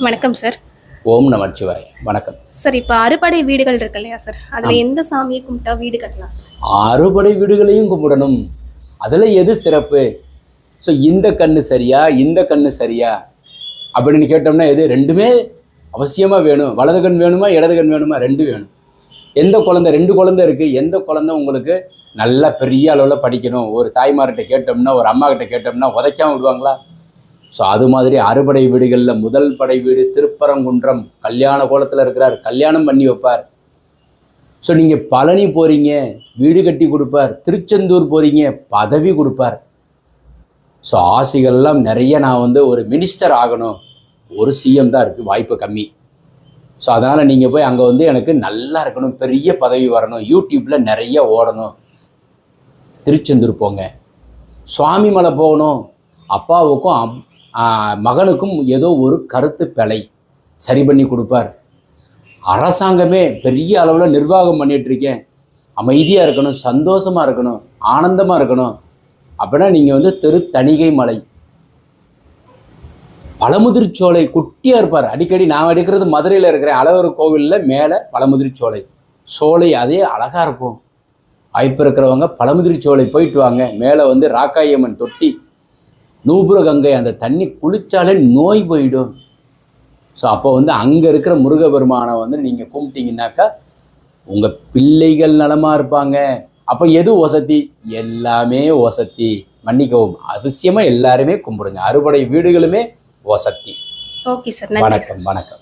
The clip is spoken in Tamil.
வணக்கம் சார். ஓம் நமச்சிவாய. வணக்கம் சார், இப்போ அறுபடை வீடுகள் இருக்கு இல்லையா சார், அதில் எந்த சாமியை கும்பிட்டா வீடு கட்டலாம் சார்? அறுபடை வீடுகளையும் கும்பிடணும். அதில் எது சிறப்பு? ஸோ இந்த கண்ணு சரியா இந்த கண்ணு சரியா அப்படின்னு கேட்டோம்னா எது? ரெண்டுமே அவசியமாக வேணும். வலது கண் வேணுமா இடது கண் வேணுமா? ரெண்டு வேணும். எந்த குழந்தை? ரெண்டு குழந்தை இருக்குது. எந்த குழந்தை உங்களுக்கு நல்லா பெரிய அளவில் படிக்கணும்? ஒரு தாய்மார்கிட்ட கேட்டோம்னா ஒரு அம்மா கிட்ட கேட்டோம்னா உதைக்காமல் விடுவாங்களா? ஸோ அது மாதிரி அறுபடை வீடுகளில் முதல் படை வீடு திருப்பரங்குன்றம். கல்யாண கோலத்தில் இருக்கிறார், கல்யாணம் பண்ணி வைப்பார். ஸோ நீங்கள் பழனி போகிறீங்க, வீடு கட்டி கொடுப்பார். திருச்செந்தூர் போகிறீங்க, பதவி கொடுப்பார். ஸோ ஆசைகள்லாம் நிறைய. நான் ஒரு மினிஸ்டர் ஆகணும், ஒரு சிஎம் தான் இருக்குது, வாய்ப்பு கம்மி. ஸோ அதனால் நீங்கள் போய் அங்கே எனக்கு நல்லா இருக்கணும், பெரிய பதவி வரணும், யூடியூப்பில் நிறைய ஓடணும், திருச்செந்தூர் போங்க. சுவாமி மலை போகணும், அப்பாவுக்கும் மகனுக்கும் ஏதோ ஒரு கருத்து பிழை சரி பண்ணி கொடுப்பார். அரசாங்கமே பெரிய அளவில் நிர்வாகம் பண்ணிகிட்ருக்கேன், அமைதியாக இருக்கணும், சந்தோஷமாக இருக்கணும், ஆனந்தமாக இருக்கணும் அப்படின்னா நீங்கள் திருத்தணிகை மலை, பழமுதிர்ச்சோலை குட்டியாக இருப்பார். அடிக்கடி நான் எடுக்கிறது மதுரையில் இருக்கிற அழகர் கோவிலில் மேலே பழமுதிர்ச்சோலை சோலை, அதே அழகாக இருக்கும். வாய்ப்பு இருக்கிறவங்க பழமுதிர்ச்சோலை போயிட்டு வாங்க. மேலே ராக்காயம்மன் தொட்டி, நூபுர கங்கை, அந்த தண்ணி குளித்தாலே நோய் போயிடும். ஸோ அப்போ அங்கே இருக்கிற முருகபெருமானை நீங்கள் கும்பிட்டீங்கன்னாக்கா உங்கள் பிள்ளைகள் நலமாக இருப்பாங்க. அப்போ எது வசதி? எல்லாமே வசதி. மன்னிக்கவும், அவசியமாக எல்லாருமே கும்பிடுங்க. அறுபடை வீடுகளுமே வசதி. ஓகே சார், வணக்கம். வணக்கம்.